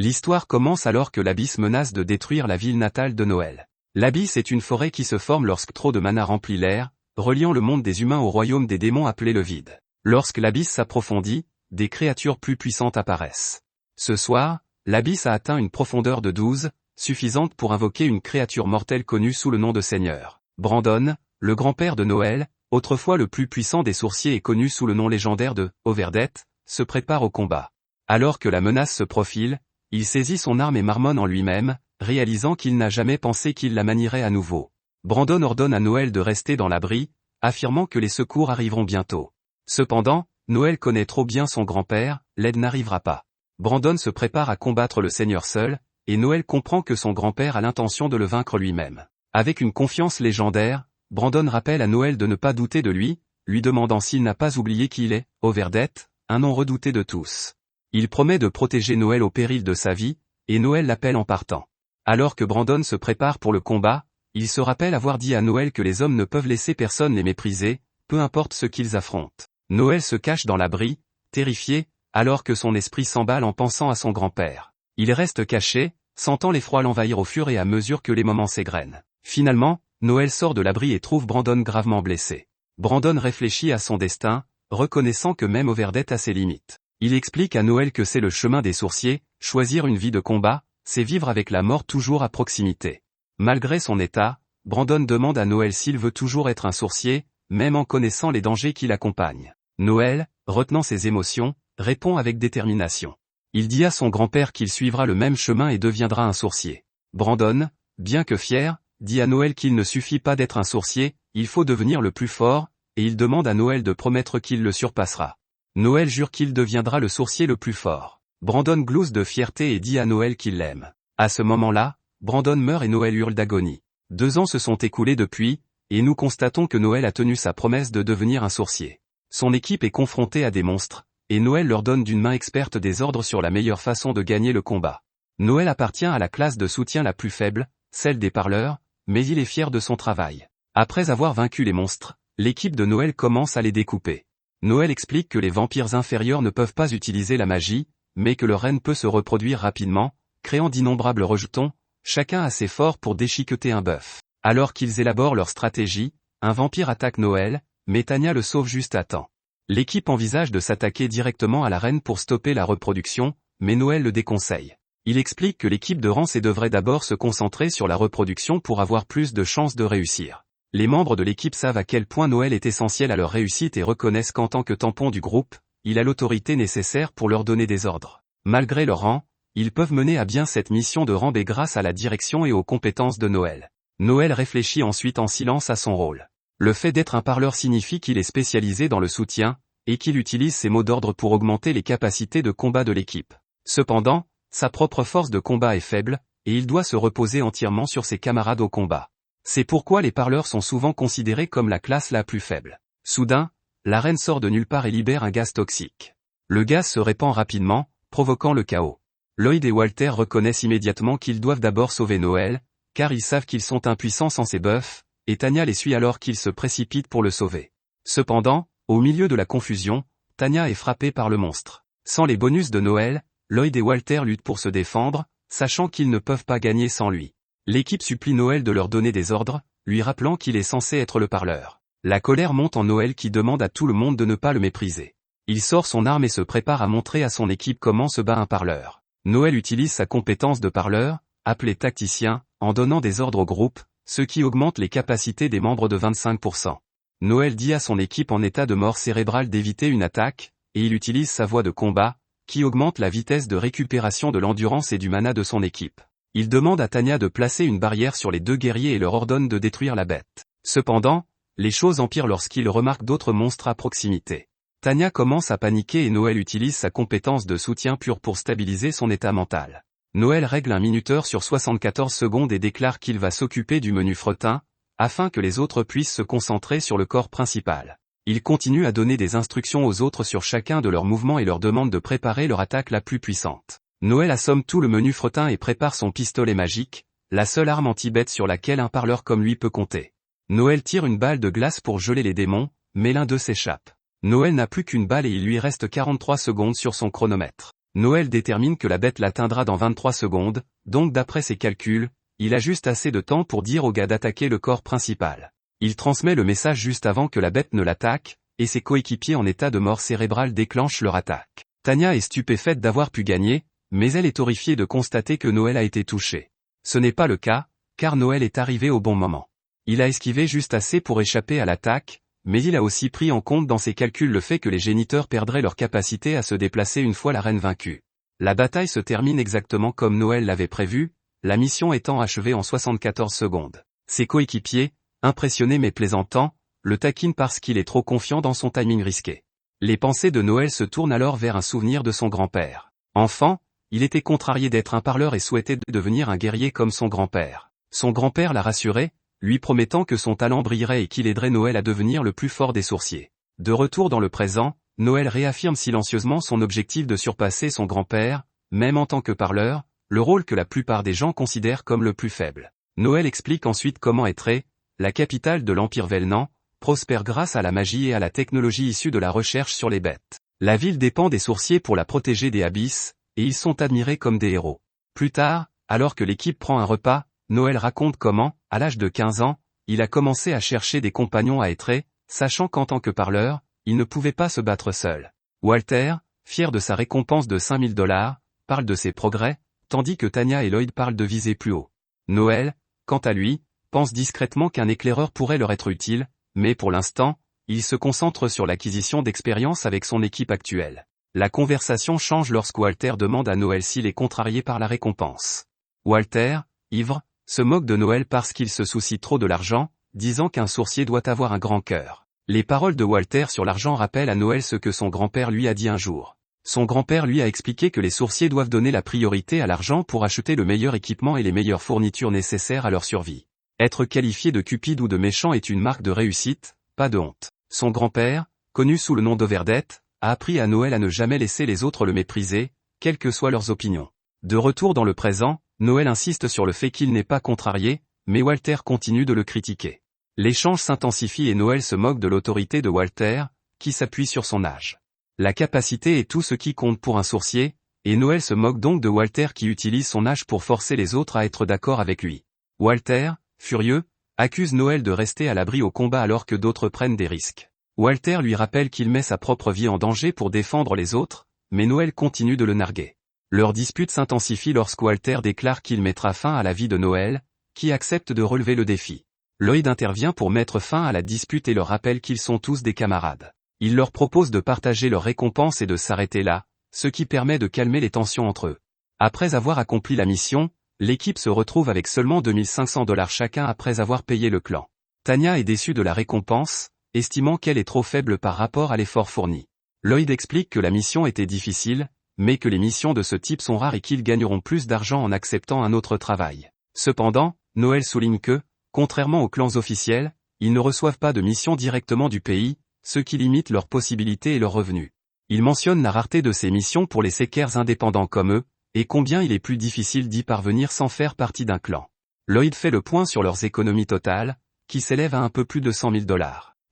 L'histoire commence alors que l'Abysse menace de détruire la ville natale de Noël. L'Abysse est une forêt qui se forme lorsque trop de mana remplit l'air, reliant le monde des humains au royaume des démons appelé le vide. Lorsque l'Abysse s'approfondit, des créatures plus puissantes apparaissent. Ce soir, l'Abysse a atteint une profondeur de 12, suffisante pour invoquer une créature mortelle connue sous le nom de Seigneur. Brandon, le grand-père de Noël, autrefois le plus puissant des sourciers et connu sous le nom légendaire de Overdette, se prépare au combat. Alors que la menace se profile, il saisit son arme et marmonne en lui-même, réalisant qu'il n'a jamais pensé qu'il la manierait à nouveau. Brandon ordonne à Noël de rester dans l'abri, affirmant que les secours arriveront bientôt. Cependant, Noël connaît trop bien son grand-père, l'aide n'arrivera pas. Brandon se prépare à combattre le Seigneur seul, et Noël comprend que son grand-père a l'intention de le vaincre lui-même. Avec une confiance légendaire, Brandon rappelle à Noël de ne pas douter de lui demandant s'il n'a pas oublié qui il est, Overdette, un nom redouté de tous. Il promet de protéger Noël au péril de sa vie, et Noël l'appelle en partant. Alors que Brandon se prépare pour le combat, il se rappelle avoir dit à Noël que les hommes ne peuvent laisser personne les mépriser, peu importe ce qu'ils affrontent. Noël se cache dans l'abri, terrifié, alors que son esprit s'emballe en pensant à son grand-père. Il reste caché, sentant l'effroi l'envahir au fur et à mesure que les moments s'égrènent. Finalement, Noël sort de l'abri et trouve Brandon gravement blessé. Brandon réfléchit à son destin, reconnaissant que même Overdette a ses limites. Il explique à Noël que c'est le chemin des sourciers, choisir une vie de combat, c'est vivre avec la mort toujours à proximité. Malgré son état, Brandon demande à Noël s'il veut toujours être un sourcier, même en connaissant les dangers qui l'accompagnent. Noël, retenant ses émotions, répond avec détermination. Il dit à son grand-père qu'il suivra le même chemin et deviendra un sourcier. Brandon, bien que fier, dit à Noël qu'il ne suffit pas d'être un sourcier, il faut devenir le plus fort, et il demande à Noël de promettre qu'il le surpassera. Noël jure qu'il deviendra le sourcier le plus fort. Brandon glousse de fierté et dit à Noël qu'il l'aime. À ce moment-là, Brandon meurt et Noël hurle d'agonie. 2 ans se sont écoulés depuis, et nous constatons que Noël a tenu sa promesse de devenir un sourcier. Son équipe est confrontée à des monstres, et Noël leur donne d'une main experte des ordres sur la meilleure façon de gagner le combat. Noël appartient à la classe de soutien la plus faible, celle des parleurs, mais il est fier de son travail. Après avoir vaincu les monstres, l'équipe de Noël commence à les découper. Noël explique que les vampires inférieurs ne peuvent pas utiliser la magie, mais que leur reine peut se reproduire rapidement, créant d'innombrables rejetons, chacun assez fort pour déchiqueter un bœuf. Alors qu'ils élaborent leur stratégie, un vampire attaque Noël, mais Tanya le sauve juste à temps. L'équipe envisage de s'attaquer directement à la reine pour stopper la reproduction, mais Noël le déconseille. Il explique que l'équipe de Rance devrait d'abord se concentrer sur la reproduction pour avoir plus de chances de réussir. Les membres de l'équipe savent à quel point Noël est essentiel à leur réussite et reconnaissent qu'en tant que tampon du groupe, il a l'autorité nécessaire pour leur donner des ordres. Malgré leur rang, ils peuvent mener à bien cette mission de Rambe grâce à la direction et aux compétences de Noël. Noël réfléchit ensuite en silence à son rôle. Le fait d'être un parleur signifie qu'il est spécialisé dans le soutien, et qu'il utilise ses mots d'ordre pour augmenter les capacités de combat de l'équipe. Cependant, sa propre force de combat est faible, et il doit se reposer entièrement sur ses camarades au combat. C'est pourquoi les parleurs sont souvent considérés comme la classe la plus faible. Soudain, la reine sort de nulle part et libère un gaz toxique. Le gaz se répand rapidement, provoquant le chaos. Lloyd et Walter reconnaissent immédiatement qu'ils doivent d'abord sauver Noël, car ils savent qu'ils sont impuissants sans ces bœufs, et Tanya les suit alors qu'ils se précipitent pour le sauver. Cependant, au milieu de la confusion, Tanya est frappée par le monstre. Sans les bonus de Noël, Lloyd et Walter luttent pour se défendre, sachant qu'ils ne peuvent pas gagner sans lui. L'équipe supplie Noël de leur donner des ordres, lui rappelant qu'il est censé être le parleur. La colère monte en Noël qui demande à tout le monde de ne pas le mépriser. Il sort son arme et se prépare à montrer à son équipe comment se bat un parleur. Noël utilise sa compétence de parleur, appelée tacticien, en donnant des ordres au groupe, ce qui augmente les capacités des membres de 25%. Noël dit à son équipe en état de mort cérébrale d'éviter une attaque, et il utilise sa voix de combat, qui augmente la vitesse de récupération de l'endurance et du mana de son équipe. Il demande à Tanya de placer une barrière sur les 2 guerriers et leur ordonne de détruire la bête. Cependant, les choses empirent lorsqu'il remarque d'autres monstres à proximité. Tanya commence à paniquer et Noël utilise sa compétence de soutien pur pour stabiliser son état mental. Noël règle un minuteur sur 74 secondes et déclare qu'il va s'occuper du menu fretin, afin que les autres puissent se concentrer sur le corps principal. Il continue à donner des instructions aux autres sur chacun de leurs mouvements et leur demande de préparer leur attaque la plus puissante. Noël assomme tout le menu fretin et prépare son pistolet magique, la seule arme anti-bête sur laquelle un parleur comme lui peut compter. Noël tire une balle de glace pour geler les démons, mais l'un d'eux s'échappe. Noël n'a plus qu'une balle et il lui reste 43 secondes sur son chronomètre. Noël détermine que la bête l'atteindra dans 23 secondes, donc d'après ses calculs, il a juste assez de temps pour dire au gars d'attaquer le corps principal. Il transmet le message juste avant que la bête ne l'attaque, et ses coéquipiers en état de mort cérébrale déclenchent leur attaque. Tanya est stupéfaite d'avoir pu gagner, mais elle est horrifiée de constater que Noël a été touché. Ce n'est pas le cas, car Noël est arrivé au bon moment. Il a esquivé juste assez pour échapper à l'attaque, mais il a aussi pris en compte dans ses calculs le fait que les géniteurs perdraient leur capacité à se déplacer une fois la reine vaincue. La bataille se termine exactement comme Noël l'avait prévu, la mission étant achevée en 74 secondes. Ses coéquipiers, impressionnés mais plaisantants, le taquinent parce qu'il est trop confiant dans son timing risqué. Les pensées de Noël se tournent alors vers un souvenir de son grand-père. Enfant, il était contrarié d'être un parleur et souhaitait devenir un guerrier comme son grand-père. Son grand-père l'a rassuré, lui promettant que son talent brillerait et qu'il aiderait Noël à devenir le plus fort des sorciers. De retour dans le présent, Noël réaffirme silencieusement son objectif de surpasser son grand-père, même en tant que parleur, le rôle que la plupart des gens considèrent comme le plus faible. Noël explique ensuite comment Étré, la capitale de l'Empire Velnan, prospère grâce à la magie et à la technologie issue de la recherche sur les bêtes. La ville dépend des sorciers pour la protéger des abysses, et ils sont admirés comme des héros. Plus tard, alors que l'équipe prend un repas, Noël raconte comment, à l'âge de 15 ans, il a commencé à chercher des compagnons à Étré, sachant qu'en tant que parleur, il ne pouvait pas se battre seul. Walter, fier de sa récompense de $5000, parle de ses progrès, tandis que Tanya et Lloyd parlent de viser plus haut. Noël, quant à lui, pense discrètement qu'un éclaireur pourrait leur être utile, mais pour l'instant, il se concentre sur l'acquisition d'expérience avec son équipe actuelle. La conversation change lorsque Walter demande à Noël s'il est contrarié par la récompense. Walter, ivre, se moque de Noël parce qu'il se soucie trop de l'argent, disant qu'un sorcier doit avoir un grand cœur. Les paroles de Walter sur l'argent rappellent à Noël ce que son grand-père lui a dit un jour. Son grand-père lui a expliqué que les sorciers doivent donner la priorité à l'argent pour acheter le meilleur équipement et les meilleures fournitures nécessaires à leur survie. Être qualifié de cupide ou de méchant est une marque de réussite, pas de honte. Son grand-père, connu sous le nom d'Overdette, a appris à Noël à ne jamais laisser les autres le mépriser, quelles que soient leurs opinions. De retour dans le présent, Noël insiste sur le fait qu'il n'est pas contrarié, mais Walter continue de le critiquer. L'échange s'intensifie et Noël se moque de l'autorité de Walter, qui s'appuie sur son âge. La capacité est tout ce qui compte pour un sorcier, et Noël se moque donc de Walter qui utilise son âge pour forcer les autres à être d'accord avec lui. Walter, furieux, accuse Noël de rester à l'abri au combat alors que d'autres prennent des risques. Walter lui rappelle qu'il met sa propre vie en danger pour défendre les autres, mais Noël continue de le narguer. Leur dispute s'intensifie lorsque Walter déclare qu'il mettra fin à la vie de Noël, qui accepte de relever le défi. Lloyd intervient pour mettre fin à la dispute et leur rappelle qu'ils sont tous des camarades. Il leur propose de partager leurs récompenses et de s'arrêter là, ce qui permet de calmer les tensions entre eux. Après avoir accompli la mission, l'équipe se retrouve avec seulement $2500 chacun après avoir payé le clan. Tanya est déçue de la récompense, estimant qu'elle est trop faible par rapport à l'effort fourni. Lloyd explique que la mission était difficile, mais que les missions de ce type sont rares et qu'ils gagneront plus d'argent en acceptant un autre travail. Cependant, Noël souligne que, contrairement aux clans officiels, ils ne reçoivent pas de missions directement du pays, ce qui limite leurs possibilités et leurs revenus. Il mentionne la rareté de ces missions pour les sékers indépendants comme eux, et combien il est plus difficile d'y parvenir sans faire partie d'un clan. Lloyd fait le point sur leurs économies totales, qui s'élèvent à un peu plus de $100 000.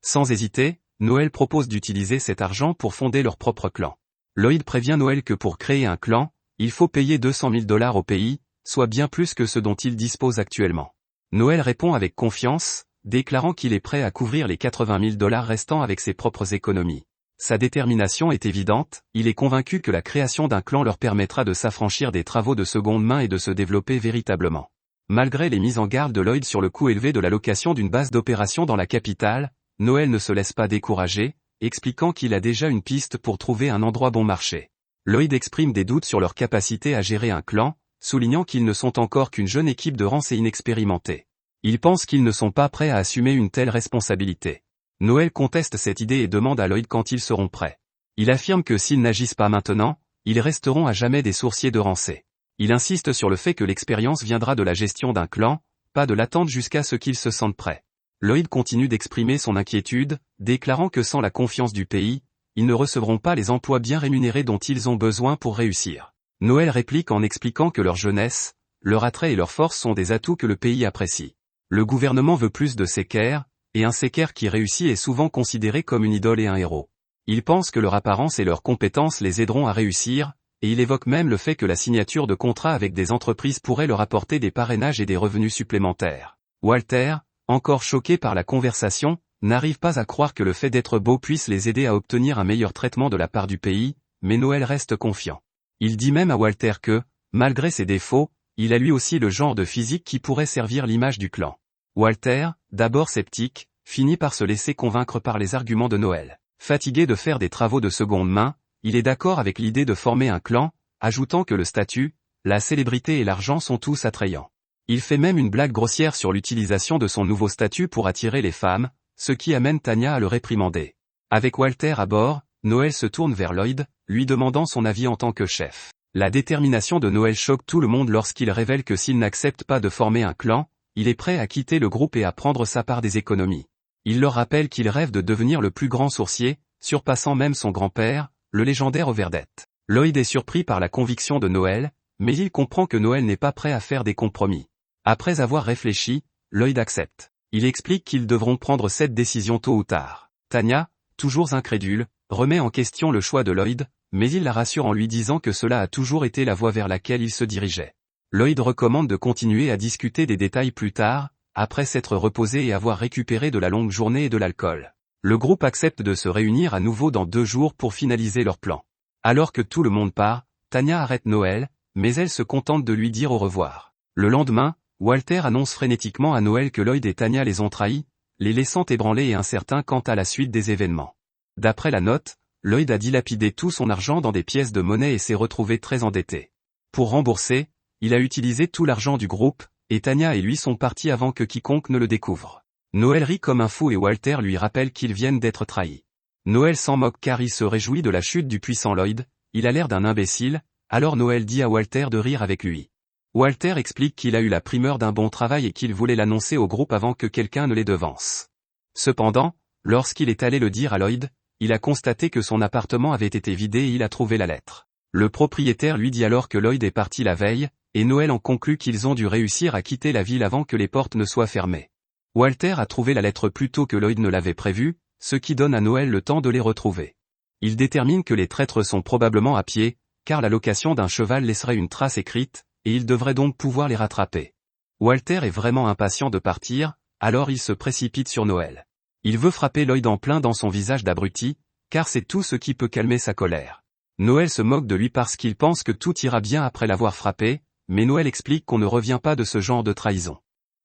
Sans hésiter, Noël propose d'utiliser cet argent pour fonder leur propre clan. Lloyd prévient Noël que pour créer un clan, il faut payer $200 000 au pays, soit bien plus que ce dont il dispose actuellement. Noël répond avec confiance, déclarant qu'il est prêt à couvrir les $80 000 restants avec ses propres économies. Sa détermination est évidente, il est convaincu que la création d'un clan leur permettra de s'affranchir des travaux de seconde main et de se développer véritablement. Malgré les mises en garde de Lloyd sur le coût élevé de la location d'une base d'opération dans la capitale, Noël ne se laisse pas décourager, expliquant qu'il a déjà une piste pour trouver un endroit bon marché. Lloyd exprime des doutes sur leur capacité à gérer un clan, soulignant qu'ils ne sont encore qu'une jeune équipe de rances et inexpérimentés. Il pense qu'ils ne sont pas prêts à assumer une telle responsabilité. Noël conteste cette idée et demande à Lloyd quand ils seront prêts. Il affirme que s'ils n'agissent pas maintenant, ils resteront à jamais des sorciers de rancés. Il insiste sur le fait que l'expérience viendra de la gestion d'un clan, pas de l'attente jusqu'à ce qu'ils se sentent prêts. Lloyd continue d'exprimer son inquiétude, déclarant que sans la confiance du pays, ils ne recevront pas les emplois bien rémunérés dont ils ont besoin pour réussir. Noël réplique en expliquant que leur jeunesse, leur attrait et leur force sont des atouts que le pays apprécie. Le gouvernement veut plus de sékers, et un séker qui réussit est souvent considéré comme une idole et un héros. Ils pensent que leur apparence et leurs compétences les aideront à réussir, et il évoque même le fait que la signature de contrats avec des entreprises pourrait leur apporter des parrainages et des revenus supplémentaires. Walter, encore choqué par la conversation, n'arrive pas à croire que le fait d'être beau puisse les aider à obtenir un meilleur traitement de la part du pays, mais Noël reste confiant. Il dit même à Walter que, malgré ses défauts, il a lui aussi le genre de physique qui pourrait servir l'image du clan. Walter, d'abord sceptique, finit par se laisser convaincre par les arguments de Noël. Fatigué de faire des travaux de seconde main, il est d'accord avec l'idée de former un clan, ajoutant que le statut, la célébrité et l'argent sont tous attrayants. Il fait même une blague grossière sur l'utilisation de son nouveau statut pour attirer les femmes, ce qui amène Tanya à le réprimander. Avec Walter à bord, Noël se tourne vers Lloyd, lui demandant son avis en tant que chef. La détermination de Noël choque tout le monde lorsqu'il révèle que s'il n'accepte pas de former un clan, il est prêt à quitter le groupe et à prendre sa part des économies. Il leur rappelle qu'il rêve de devenir le plus grand sourcier, surpassant même son grand-père, le légendaire Overdette. Lloyd est surpris par la conviction de Noël, mais il comprend que Noël n'est pas prêt à faire des compromis. Après avoir réfléchi, Lloyd accepte. Il explique qu'ils devront prendre cette décision tôt ou tard. Tanya, toujours incrédule, remet en question le choix de Lloyd, mais il la rassure en lui disant que cela a toujours été la voie vers laquelle il se dirigeait. Lloyd recommande de continuer à discuter des détails plus tard, après s'être reposé et avoir récupéré de la longue journée et de l'alcool. Le groupe accepte de se réunir à nouveau dans 2 jours pour finaliser leur plan. Alors que tout le monde part, Tanya arrête Noël, mais elle se contente de lui dire au revoir. Le lendemain, Walter annonce frénétiquement à Noël que Lloyd et Tanya les ont trahis, les laissant ébranlés et incertains quant à la suite des événements. D'après la note, Lloyd a dilapidé tout son argent dans des pièces de monnaie et s'est retrouvé très endetté. Pour rembourser, il a utilisé tout l'argent du groupe, et Tanya et lui sont partis avant que quiconque ne le découvre. Noël rit comme un fou et Walter lui rappelle qu'ils viennent d'être trahis. Noël s'en moque car il se réjouit de la chute du puissant Lloyd, il a l'air d'un imbécile, alors Noël dit à Walter de rire avec lui. Walter explique qu'il a eu la primeur d'un bon travail et qu'il voulait l'annoncer au groupe avant que quelqu'un ne les devance. Cependant, lorsqu'il est allé le dire à Lloyd, il a constaté que son appartement avait été vidé et il a trouvé la lettre. Le propriétaire lui dit alors que Lloyd est parti la veille, et Noël en conclut qu'ils ont dû réussir à quitter la ville avant que les portes ne soient fermées. Walter a trouvé la lettre plus tôt que Lloyd ne l'avait prévu, ce qui donne à Noël le temps de les retrouver. Il détermine que les traîtres sont probablement à pied, car la location d'un cheval laisserait une trace écrite, et il devrait donc pouvoir les rattraper. Walter est vraiment impatient de partir, alors il se précipite sur Noël. Il veut frapper Lloyd en plein dans son visage d'abruti, car c'est tout ce qui peut calmer sa colère. Noël se moque de lui parce qu'il pense que tout ira bien après l'avoir frappé, mais Noël explique qu'on ne revient pas de ce genre de trahison.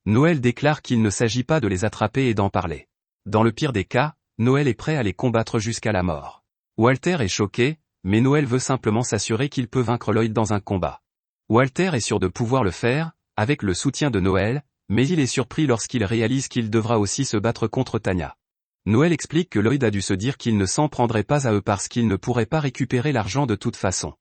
Noël déclare qu'il ne s'agit pas de les attraper et d'en parler. Dans le pire des cas, Noël est prêt à les combattre jusqu'à la mort. Walter est choqué, mais Noël veut simplement s'assurer qu'il peut vaincre Lloyd dans un combat. Walter est sûr de pouvoir le faire, avec le soutien de Noël, mais il est surpris lorsqu'il réalise qu'il devra aussi se battre contre Tanya. Noël explique que Lloyd a dû se dire qu'il ne s'en prendrait pas à eux parce qu'il ne pourrait pas récupérer l'argent de toute façon.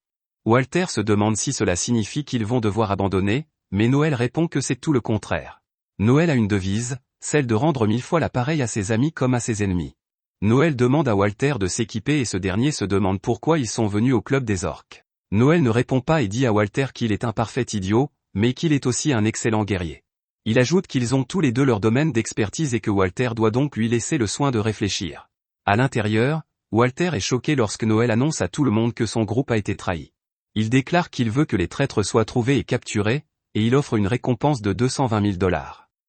Walter se demande si cela signifie qu'ils vont devoir abandonner, mais Noël répond que c'est tout le contraire. Noël a une devise, celle de rendre 1000 fois l'appareil à ses amis comme à ses ennemis. Noël demande à Walter de s'équiper et ce dernier se demande pourquoi ils sont venus au club des orques. Noël ne répond pas et dit à Walter qu'il est un parfait idiot, mais qu'il est aussi un excellent guerrier. Il ajoute qu'ils ont tous les deux leur domaine d'expertise et que Walter doit donc lui laisser le soin de réfléchir. À l'intérieur, Walter est choqué lorsque Noël annonce à tout le monde que son groupe a été trahi. Il déclare qu'il veut que les traîtres soient trouvés et capturés, et il offre une récompense de 220 000 $.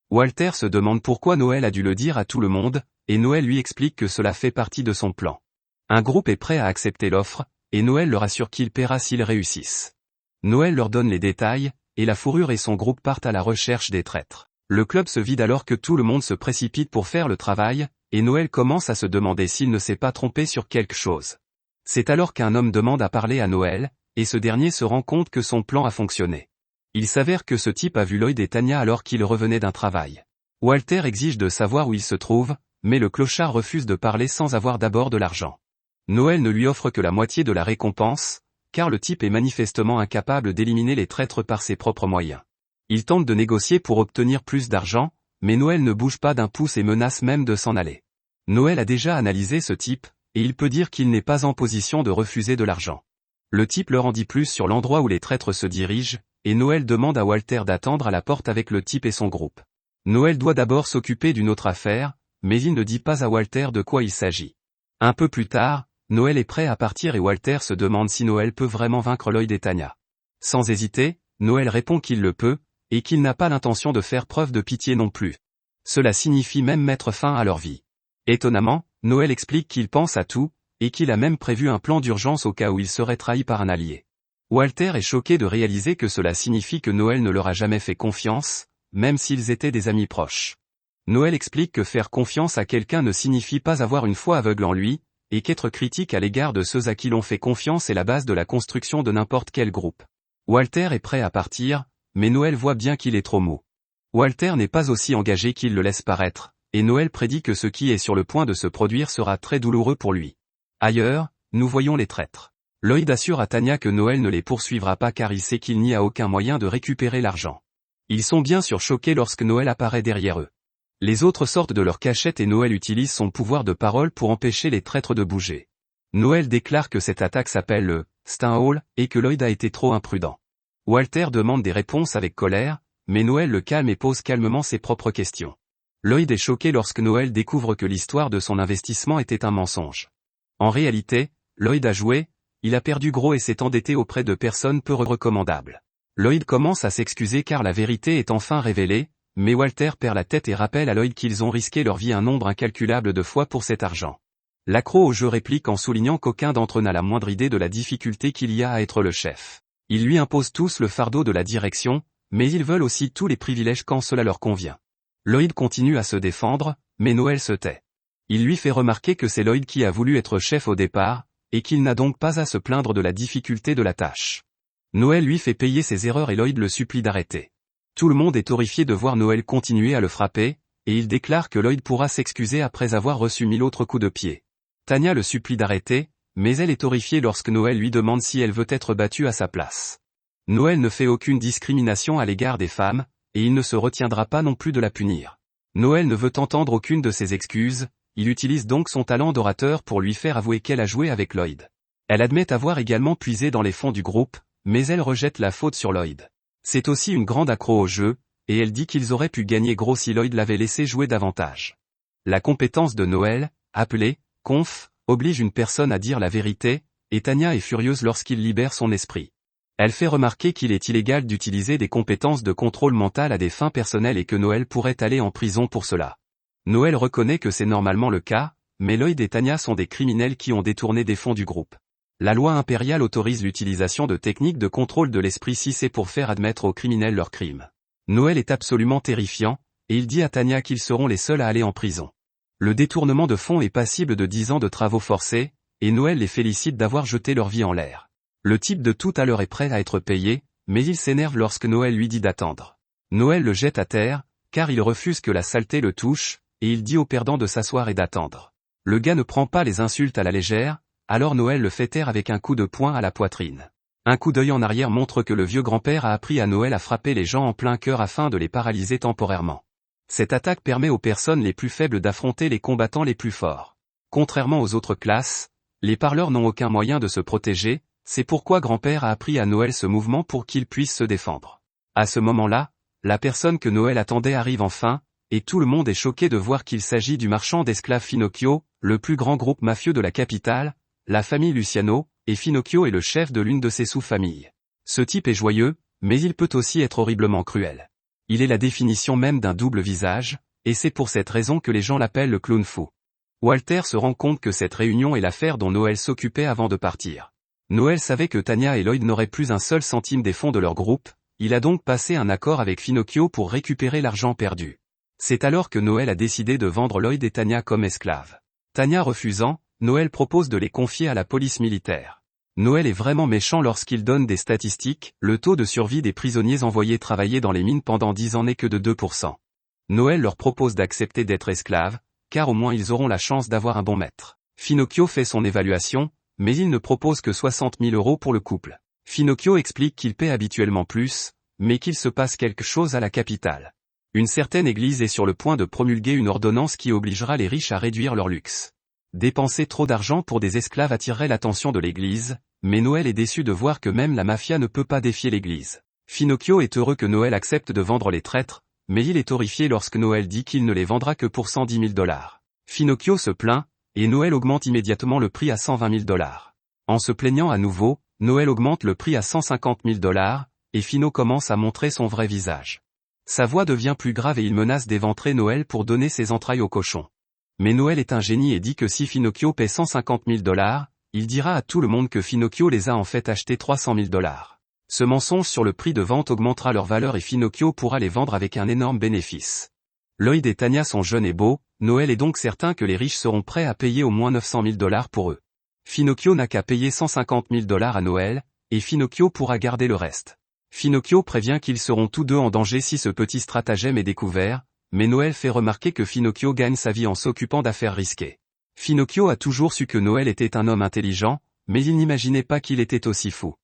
Walter se demande pourquoi Noël a dû le dire à tout le monde, et Noël lui explique que cela fait partie de son plan. Un groupe est prêt à accepter l'offre, et Noël leur assure qu'il paiera s'ils réussissent. Noël leur donne les détails, et la fourrure et son groupe partent à la recherche des traîtres. Le club se vide alors que tout le monde se précipite pour faire le travail, et Noël commence à se demander s'il ne s'est pas trompé sur quelque chose. C'est alors qu'un homme demande à parler à Noël, et ce dernier se rend compte que son plan a fonctionné. Il s'avère que ce type a vu Lloyd et Tanya alors qu'ils revenaient d'un travail. Walter exige de savoir où il se trouve, mais le clochard refuse de parler sans avoir d'abord de l'argent. Noël ne lui offre que la moitié de la récompense, car le type est manifestement incapable d'éliminer les traîtres par ses propres moyens. Il tente de négocier pour obtenir plus d'argent, mais Noël ne bouge pas d'un pouce et menace même de s'en aller. Noël a déjà analysé ce type, et il peut dire qu'il n'est pas en position de refuser de l'argent. Le type leur en dit plus sur l'endroit où les traîtres se dirigent, et Noël demande à Walter d'attendre à la porte avec le type et son groupe. Noël doit d'abord s'occuper d'une autre affaire, mais il ne dit pas à Walter de quoi il s'agit. Un peu plus tard, Noël est prêt à partir et Walter se demande si Noël peut vraiment vaincre Lloyd et Tanya. Sans hésiter, Noël répond qu'il le peut, et qu'il n'a pas l'intention de faire preuve de pitié non plus. Cela signifie même mettre fin à leur vie. Étonnamment, Noël explique qu'il pense à tout, et qu'il a même prévu un plan d'urgence au cas où il serait trahi par un allié. Walter est choqué de réaliser que cela signifie que Noël ne leur a jamais fait confiance, même s'ils étaient des amis proches. Noël explique que faire confiance à quelqu'un ne signifie pas avoir une foi aveugle en lui, et qu'être critique à l'égard de ceux à qui l'on fait confiance est la base de la construction de n'importe quel groupe. Walter est prêt à partir, mais Noël voit bien qu'il est trop mou. Walter n'est pas aussi engagé qu'il le laisse paraître, et Noël prédit que ce qui est sur le point de se produire sera très douloureux pour lui. Ailleurs, nous voyons les traîtres. Lloyd assure à Tanya que Noël ne les poursuivra pas car il sait qu'il n'y a aucun moyen de récupérer l'argent. Ils sont bien sûr choqués lorsque Noël apparaît derrière eux. Les autres sortent de leur cachette et Noël utilise son pouvoir de parole pour empêcher les traîtres de bouger. Noël déclare que cette attaque s'appelle le Stinehole et que Lloyd a été trop imprudent. Walter demande des réponses avec colère, mais Noël le calme et pose calmement ses propres questions. Lloyd est choqué lorsque Noël découvre que l'histoire de son investissement était un mensonge. En réalité, Lloyd a joué, il a perdu gros et s'est endetté auprès de personnes peu recommandables. Lloyd commence à s'excuser car la vérité est enfin révélée, mais Walter perd la tête et rappelle à Lloyd qu'ils ont risqué leur vie un nombre incalculable de fois pour cet argent. L'accro au jeu réplique en soulignant qu'aucun d'entre eux n'a la moindre idée de la difficulté qu'il y a à être le chef. Ils lui imposent tous le fardeau de la direction, mais ils veulent aussi tous les privilèges quand cela leur convient. Lloyd continue à se défendre, mais Noël se tait. Il lui fait remarquer que c'est Lloyd qui a voulu être chef au départ, et qu'il n'a donc pas à se plaindre de la difficulté de la tâche. Noël lui fait payer ses erreurs et Lloyd le supplie d'arrêter. Tout le monde est horrifié de voir Noël continuer à le frapper, et il déclare que Lloyd pourra s'excuser après avoir reçu 1000 autres coups de pied. Tanya le supplie d'arrêter, mais elle est horrifiée lorsque Noël lui demande si elle veut être battue à sa place. Noël ne fait aucune discrimination à l'égard des femmes, et il ne se retiendra pas non plus de la punir. Noël ne veut entendre aucune de ses excuses, il utilise donc son talent d'orateur pour lui faire avouer qu'elle a joué avec Lloyd. Elle admet avoir également puisé dans les fonds du groupe, mais elle rejette la faute sur Lloyd. C'est aussi une grande accro au jeu, et elle dit qu'ils auraient pu gagner gros si Lloyd l'avait laissé jouer davantage. La compétence de Noël, appelée conf, oblige une personne à dire la vérité, et Tanya est furieuse lorsqu'il libère son esprit. Elle fait remarquer qu'il est illégal d'utiliser des compétences de contrôle mental à des fins personnelles et que Noël pourrait aller en prison pour cela. Noël reconnaît que c'est normalement le cas, mais Lloyd et Tanya sont des criminels qui ont détourné des fonds du groupe. La loi impériale autorise l'utilisation de techniques de contrôle de l'esprit si c'est pour faire admettre aux criminels leurs crimes. Noël est absolument terrifiant, et il dit à Tanya qu'ils seront les seuls à aller en prison. Le détournement de fonds est passible de 10 ans de travaux forcés, et Noël les félicite d'avoir jeté leur vie en l'air. Le type de tout à l'heure est prêt à être payé, mais il s'énerve lorsque Noël lui dit d'attendre. Noël le jette à terre, car il refuse que la saleté le touche, et il dit au perdant de s'asseoir et d'attendre. Le gars ne prend pas les insultes à la légère, alors Noël le fait taire avec un coup de poing à la poitrine. Un coup d'œil en arrière montre que le vieux grand-père a appris à Noël à frapper les gens en plein cœur afin de les paralyser temporairement. Cette attaque permet aux personnes les plus faibles d'affronter les combattants les plus forts. Contrairement aux autres classes, les parleurs n'ont aucun moyen de se protéger, c'est pourquoi grand-père a appris à Noël ce mouvement pour qu'il puisse se défendre. À ce moment-là, la personne que Noël attendait arrive enfin, et tout le monde est choqué de voir qu'il s'agit du marchand d'esclaves Finocchio, le plus grand groupe mafieux de la capitale, la famille Luciano, et Finocchio est le chef de l'une de ses sous-familles. Ce type est joyeux, mais il peut aussi être horriblement cruel. Il est la définition même d'un double visage, et c'est pour cette raison que les gens l'appellent le clown fou. Walter se rend compte que cette réunion est l'affaire dont Noël s'occupait avant de partir. Noël savait que Tanya et Lloyd n'auraient plus un seul centime des fonds de leur groupe, il a donc passé un accord avec Finocchio pour récupérer l'argent perdu. C'est alors que Noël a décidé de vendre Lloyd et Tanya comme esclaves. Tanya refusant, Noël propose de les confier à la police militaire. Noël est vraiment méchant lorsqu'il donne des statistiques, le taux de survie des prisonniers envoyés travailler dans les mines pendant 10 ans n'est que de 2%. Noël leur propose d'accepter d'être esclaves, car au moins ils auront la chance d'avoir un bon maître. Finocchio fait son évaluation, mais il ne propose que 60 000 € pour le couple. Finocchio explique qu'il paie habituellement plus, mais qu'il se passe quelque chose à la capitale. Une certaine église est sur le point de promulguer une ordonnance qui obligera les riches à réduire leur luxe. Dépenser trop d'argent pour des esclaves attirerait l'attention de l'église, mais Noël est déçu de voir que même la mafia ne peut pas défier l'église. Finocchio est heureux que Noël accepte de vendre les traîtres, mais il est horrifié lorsque Noël dit qu'il ne les vendra que pour 110 000 $. Finocchio se plaint, et Noël augmente immédiatement le prix à 120 000 $. En se plaignant à nouveau, Noël augmente le prix à 150 000 $, et Fino commence à montrer son vrai visage. Sa voix devient plus grave et il menace d'éventrer Noël pour donner ses entrailles au cochon. Mais Noël est un génie et dit que si Finocchio paie 150 000 $, il dira à tout le monde que Finocchio les a en fait achetés 300 000 $. Ce mensonge sur le prix de vente augmentera leur valeur et Finocchio pourra les vendre avec un énorme bénéfice. Lloyd et Tanya sont jeunes et beaux, Noël est donc certain que les riches seront prêts à payer au moins 900 000 $ pour eux. Finocchio n'a qu'à payer 150 000 $ à Noël, et Finocchio pourra garder le reste. Finocchio prévient qu'ils seront tous deux en danger si ce petit stratagème est découvert, mais Noël fait remarquer que Finocchio gagne sa vie en s'occupant d'affaires risquées. Finocchio a toujours su que Noël était un homme intelligent, mais il n'imaginait pas qu'il était aussi fou.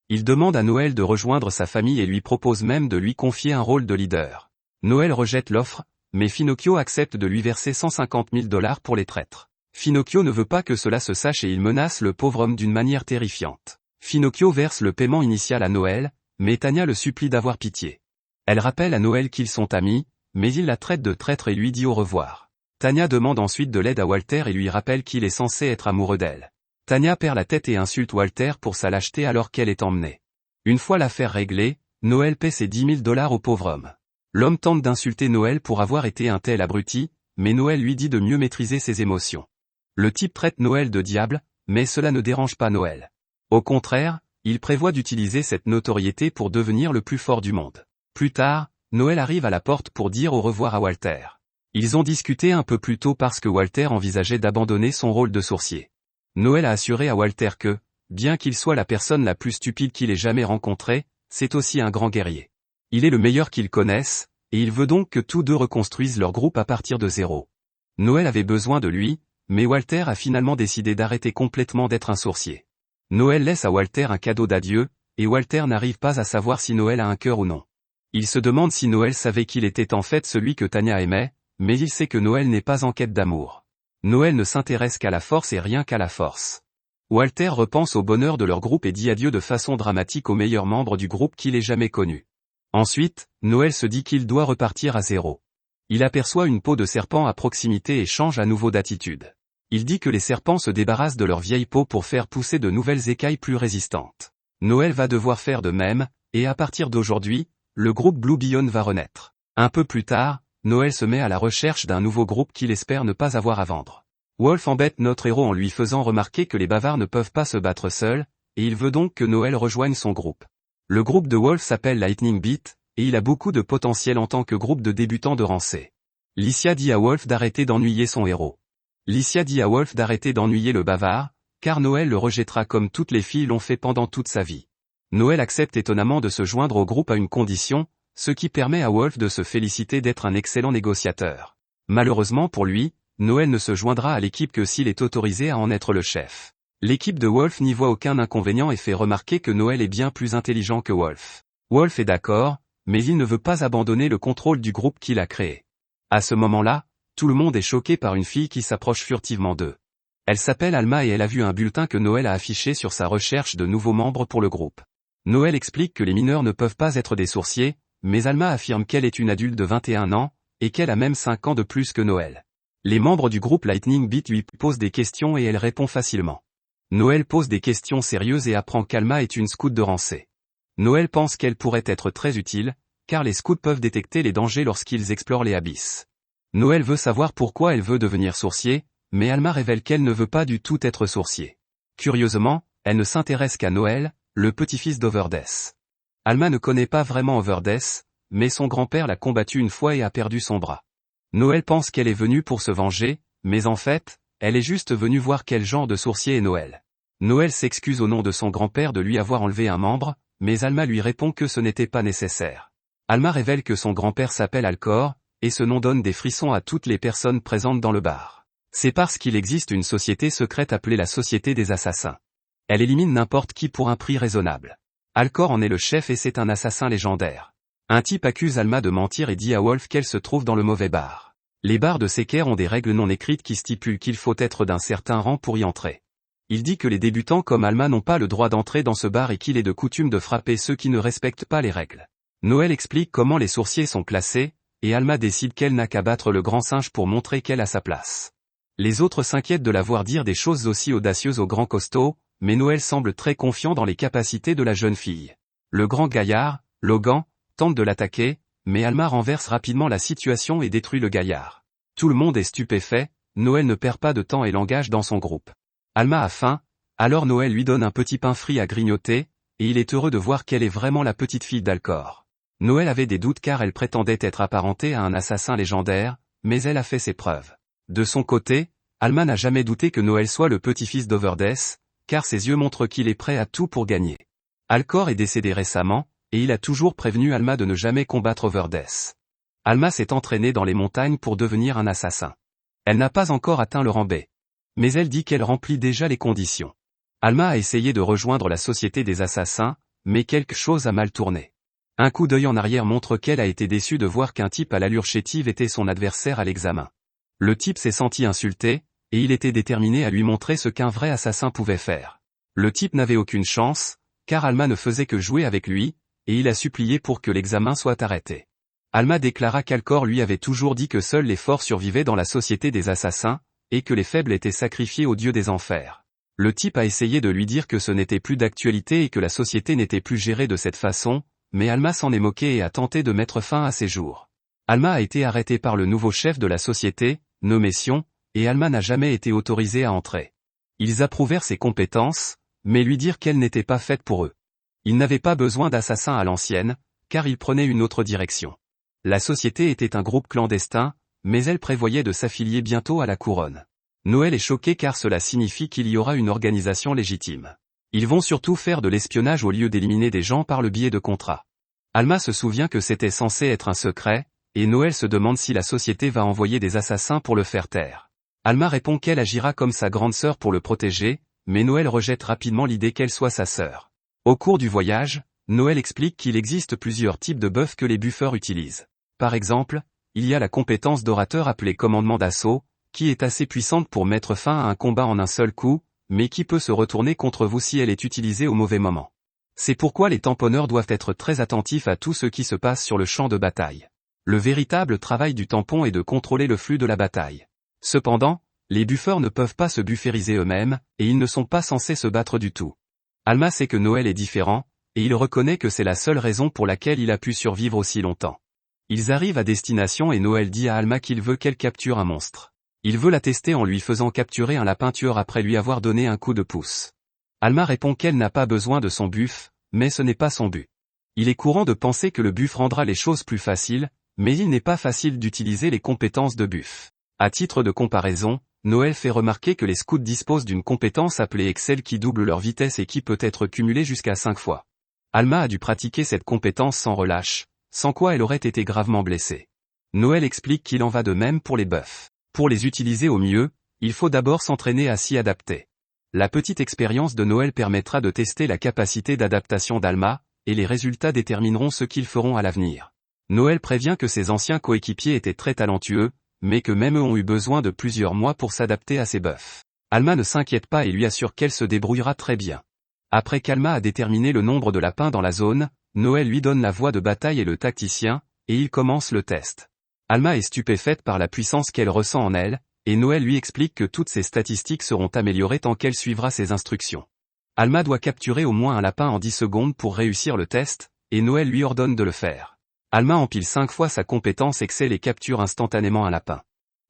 Il demande à Noël de rejoindre sa famille et lui propose même de lui confier un rôle de leader. Noël rejette l'offre, mais Finocchio accepte de lui verser 150 000 $ pour les traîtres. Finocchio ne veut pas que cela se sache et il menace le pauvre homme d'une manière terrifiante. Finocchio verse le paiement initial à Noël, mais Tanya le supplie d'avoir pitié. Elle rappelle à Noël qu'ils sont amis, mais il la traite de traître et lui dit au revoir. Tanya demande ensuite de l'aide à Walter et lui rappelle qu'il est censé être amoureux d'elle. Tanya perd la tête et insulte Walter pour sa lâcheté alors qu'elle est emmenée. Une fois l'affaire réglée, Noël paie ses 10 000 $ au pauvre homme. L'homme tente d'insulter Noël pour avoir été un tel abruti, mais Noël lui dit de mieux maîtriser ses émotions. Le type traite Noël de diable, mais cela ne dérange pas Noël. Au contraire, il prévoit d'utiliser cette notoriété pour devenir le plus fort du monde. Plus tard, Noël arrive à la porte pour dire au revoir à Walter. Ils ont discuté un peu plus tôt parce que Walter envisageait d'abandonner son rôle de sourcier. Noël a assuré à Walter que, bien qu'il soit la personne la plus stupide qu'il ait jamais rencontrée, c'est aussi un grand guerrier. Il est le meilleur qu'ils connaissent, et il veut donc que tous deux reconstruisent leur groupe à partir de zéro. Noël avait besoin de lui, mais Walter a finalement décidé d'arrêter complètement d'être un sourcier. Noël laisse à Walter un cadeau d'adieu, et Walter n'arrive pas à savoir si Noël a un cœur ou non. Il se demande si Noël savait qu'il était en fait celui que Tanya aimait, mais il sait que Noël n'est pas en quête d'amour. Noël ne s'intéresse qu'à la force et rien qu'à la force. Walter repense au bonheur de leur groupe et dit adieu de façon dramatique au meilleur membre du groupe qu'il ait jamais connu. Ensuite, Noël se dit qu'il doit repartir à zéro. Il aperçoit une peau de serpent à proximité et change à nouveau d'attitude. Il dit que les serpents se débarrassent de leur vieille peau pour faire pousser de nouvelles écailles plus résistantes. Noël va devoir faire de même, et à partir d'aujourd'hui, le groupe Blue Beyond va renaître. Un peu plus tard, Noël se met à la recherche d'un nouveau groupe qu'il espère ne pas avoir à vendre. Wolf embête notre héros en lui faisant remarquer que les bavards ne peuvent pas se battre seuls, et il veut donc que Noël rejoigne son groupe. Le groupe de Wolf s'appelle Lightning Beat, et il a beaucoup de potentiel en tant que groupe de débutants de Rancé. Licia dit à Wolf d'arrêter d'ennuyer son héros. Licia dit à Wolf d'arrêter d'ennuyer le bavard, car Noël le rejettera comme toutes les filles l'ont fait pendant toute sa vie. Noël accepte étonnamment de se joindre au groupe à une condition, ce qui permet à Wolf de se féliciter d'être un excellent négociateur. Malheureusement pour lui, Noël ne se joindra à l'équipe que s'il est autorisé à en être le chef. L'équipe de Wolf n'y voit aucun inconvénient et fait remarquer que Noël est bien plus intelligent que Wolf. Wolf est d'accord, mais il ne veut pas abandonner le contrôle du groupe qu'il a créé. À ce moment-là, tout le monde est choqué par une fille qui s'approche furtivement d'eux. Elle s'appelle Alma et elle a vu un bulletin que Noël a affiché sur sa recherche de nouveaux membres pour le groupe. Noël explique que les mineurs ne peuvent pas être des sourciers, mais Alma affirme qu'elle est une adulte de 21 ans, et qu'elle a même 5 ans de plus que Noël. Les membres du groupe Lightning Beat lui posent des questions et elle répond facilement. Noël pose des questions sérieuses et apprend qu'Alma est une scout de Rancé. Noël pense qu'elle pourrait être très utile, car les scouts peuvent détecter les dangers lorsqu'ils explorent les abysses. Noël veut savoir pourquoi elle veut devenir sourcier, mais Alma révèle qu'elle ne veut pas du tout être sourcier. Curieusement, elle ne s'intéresse qu'à Noël, le petit-fils d'Overdeath. Alma ne connaît pas vraiment Overdeath, mais son grand-père l'a combattu une fois et a perdu son bras. Noël pense qu'elle est venue pour se venger, mais en fait, elle est juste venue voir quel genre de sourcier est Noël. Noël s'excuse au nom de son grand-père de lui avoir enlevé un membre, mais Alma lui répond que ce n'était pas nécessaire. Alma révèle que son grand-père s'appelle Alcor, et ce nom donne des frissons à toutes les personnes présentes dans le bar. C'est parce qu'il existe une société secrète appelée la Société des Assassins. Elle élimine n'importe qui pour un prix raisonnable. Alcor en est le chef et c'est un assassin légendaire. Un type accuse Alma de mentir et dit à Wolf qu'elle se trouve dans le mauvais bar. Les bars de Secker ont des règles non écrites qui stipulent qu'il faut être d'un certain rang pour y entrer. Il dit que les débutants comme Alma n'ont pas le droit d'entrer dans ce bar et qu'il est de coutume de frapper ceux qui ne respectent pas les règles. Noël explique comment les sourciers sont classés, et Alma décide qu'elle n'a qu'à battre le grand singe pour montrer qu'elle a sa place. Les autres s'inquiètent de la voir dire des choses aussi audacieuses au grand costaud, mais Noël semble très confiant dans les capacités de la jeune fille. Le grand gaillard, Logan, tente de l'attaquer, mais Alma renverse rapidement la situation et détruit le gaillard. Tout le monde est stupéfait, Noël ne perd pas de temps et l'engage dans son groupe. Alma a faim, alors Noël lui donne un petit pain frit à grignoter, et il est heureux de voir qu'elle est vraiment la petite fille d'Alcor. Noël avait des doutes car elle prétendait être apparentée à un assassin légendaire, mais elle a fait ses preuves. De son côté, Alma n'a jamais douté que Noël soit le petit-fils d'Overdeth, car ses yeux montrent qu'il est prêt à tout pour gagner. Alcor est décédé récemment, et il a toujours prévenu Alma de ne jamais combattre Overdeth. Alma s'est entraînée dans les montagnes pour devenir un assassin. Elle n'a pas encore atteint le rang B. Mais elle dit qu'elle remplit déjà les conditions. Alma a essayé de rejoindre la société des assassins, mais quelque chose a mal tourné. Un coup d'œil en arrière montre qu'elle a été déçue de voir qu'un type à l'allure chétive était son adversaire à l'examen. Le type s'est senti insulté, et il était déterminé à lui montrer ce qu'un vrai assassin pouvait faire. Le type n'avait aucune chance, car Alma ne faisait que jouer avec lui, et il a supplié pour que l'examen soit arrêté. Alma déclara qu'Alcor lui avait toujours dit que seuls les forts survivaient dans la société des assassins, et que les faibles étaient sacrifiés aux dieux des enfers. Le type a essayé de lui dire que ce n'était plus d'actualité et que la société n'était plus gérée de cette façon, mais Alma s'en est moquée et a tenté de mettre fin à ses jours. Alma a été arrêtée par le nouveau chef de la société, nommé Sion, et Alma n'a jamais été autorisée à entrer. Ils approuvèrent ses compétences, mais lui dirent qu'elle n'était pas faite pour eux. Ils n'avaient pas besoin d'assassins à l'ancienne, car ils prenaient une autre direction. La société était un groupe clandestin, mais elle prévoyait de s'affilier bientôt à la couronne. Noël est choqué car cela signifie qu'il y aura une organisation légitime. Ils vont surtout faire de l'espionnage au lieu d'éliminer des gens par le biais de contrats. Alma se souvient que c'était censé être un secret, et Noël se demande si la société va envoyer des assassins pour le faire taire. Alma répond qu'elle agira comme sa grande sœur pour le protéger, mais Noël rejette rapidement l'idée qu'elle soit sa sœur. Au cours du voyage, Noël explique qu'il existe plusieurs types de buffs que les buffeurs utilisent. Par exemple, il y a la compétence d'orateur appelée commandement d'assaut, qui est assez puissante pour mettre fin à un combat en un seul coup, mais qui peut se retourner contre vous si elle est utilisée au mauvais moment. C'est pourquoi les tamponneurs doivent être très attentifs à tout ce qui se passe sur le champ de bataille. Le véritable travail du tampon est de contrôler le flux de la bataille. Cependant, les buffeurs ne peuvent pas se buffériser eux-mêmes, et ils ne sont pas censés se battre du tout. Alma sait que Noël est différent, et il reconnaît que c'est la seule raison pour laquelle il a pu survivre aussi longtemps. Ils arrivent à destination et Noël dit à Alma qu'il veut qu'elle capture un monstre. Il veut la tester en lui faisant capturer un lapin tueur après lui avoir donné un coup de pouce. Alma répond qu'elle n'a pas besoin de son buff, mais ce n'est pas son but. Il est courant de penser que le buff rendra les choses plus faciles, mais il n'est pas facile d'utiliser les compétences de buff. À titre de comparaison, Noël fait remarquer que les scouts disposent d'une compétence appelée Excel qui double leur vitesse et qui peut être cumulée jusqu'à 5 fois. Alma a dû pratiquer cette compétence sans relâche, sans quoi elle aurait été gravement blessée. Noël explique qu'il en va de même pour les buffs. Pour les utiliser au mieux, il faut d'abord s'entraîner à s'y adapter. La petite expérience de Noël permettra de tester la capacité d'adaptation d'Alma, et les résultats détermineront ce qu'ils feront à l'avenir. Noël prévient que ses anciens coéquipiers étaient très talentueux, mais que même eux ont eu besoin de plusieurs mois pour s'adapter à ces buffs. Alma ne s'inquiète pas et lui assure qu'elle se débrouillera très bien. Après qu'Alma a déterminé le nombre de lapins dans la zone, Noël lui donne la voix de bataille et le tacticien, et il commence le test. Alma est stupéfaite par la puissance qu'elle ressent en elle, et Noël lui explique que toutes ses statistiques seront améliorées tant qu'elle suivra ses instructions. Alma doit capturer au moins un lapin en 10 secondes pour réussir le test, et Noël lui ordonne de le faire. Alma empile 5 fois sa compétence Excel et capture instantanément un lapin.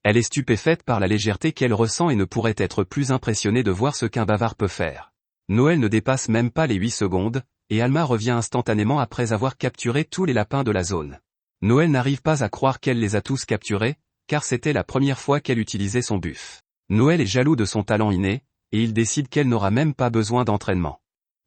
Elle est stupéfaite par la légèreté qu'elle ressent et ne pourrait être plus impressionnée de voir ce qu'un bavard peut faire. Noël ne dépasse même pas les 8 secondes, et Alma revient instantanément après avoir capturé tous les lapins de la zone. Noël n'arrive pas à croire qu'elle les a tous capturés, car c'était la première fois qu'elle utilisait son buff. Noël est jaloux de son talent inné, et il décide qu'elle n'aura même pas besoin d'entraînement.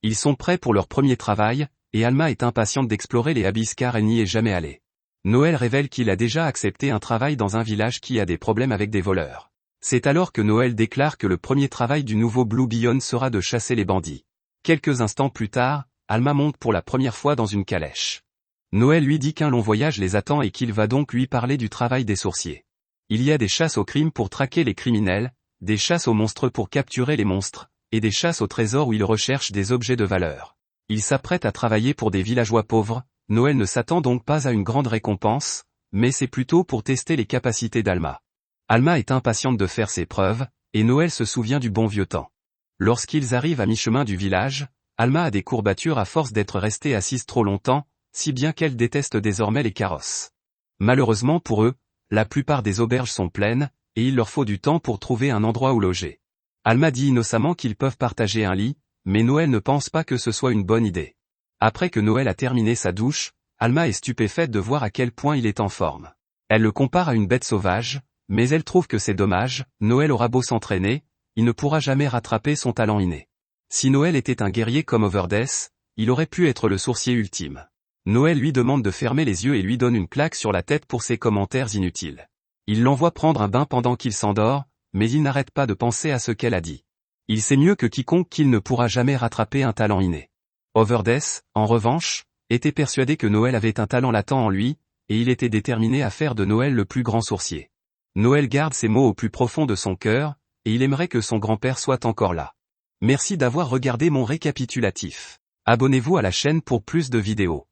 Ils sont prêts pour leur premier travail, et Alma est impatiente d'explorer les abysses car elle n'y est jamais allée. Noël révèle qu'il a déjà accepté un travail dans un village qui a des problèmes avec des voleurs. C'est alors que Noël déclare que le premier travail du nouveau Blue Beyond sera de chasser les bandits. Quelques instants plus tard, Alma monte pour la première fois dans une calèche. Noël lui dit qu'un long voyage les attend et qu'il va donc lui parler du travail des sourciers. Il y a des chasses au crime pour traquer les criminels, des chasses aux monstres pour capturer les monstres, et des chasses au trésor où ils recherchent des objets de valeur. Il s'apprête à travailler pour des villageois pauvres. Noël ne s'attend donc pas à une grande récompense, mais c'est plutôt pour tester les capacités d'Alma. Alma est impatiente de faire ses preuves, et Noël se souvient du bon vieux temps. Lorsqu'ils arrivent à mi-chemin du village, Alma a des courbatures à force d'être restée assise trop longtemps, si bien qu'elle déteste désormais les carrosses. Malheureusement pour eux, la plupart des auberges sont pleines, et il leur faut du temps pour trouver un endroit où loger. Alma dit innocemment qu'ils peuvent partager un lit, mais Noël ne pense pas que ce soit une bonne idée. Après que Noël a terminé sa douche, Alma est stupéfaite de voir à quel point il est en forme. Elle le compare à une bête sauvage, mais elle trouve que c'est dommage, Noël aura beau s'entraîner, il ne pourra jamais rattraper son talent inné. Si Noël était un guerrier comme Overdeath, il aurait pu être le sourcier ultime. Noël lui demande de fermer les yeux et lui donne une claque sur la tête pour ses commentaires inutiles. Il l'envoie prendre un bain pendant qu'il s'endort, mais il n'arrête pas de penser à ce qu'elle a dit. Il sait mieux que quiconque qu'il ne pourra jamais rattraper un talent inné. Overdeath, en revanche, était persuadé que Noël avait un talent latent en lui, et il était déterminé à faire de Noël le plus grand sourcier. Noël garde ces mots au plus profond de son cœur, et il aimerait que son grand-père soit encore là. Merci d'avoir regardé mon récapitulatif. Abonnez-vous à la chaîne pour plus de vidéos.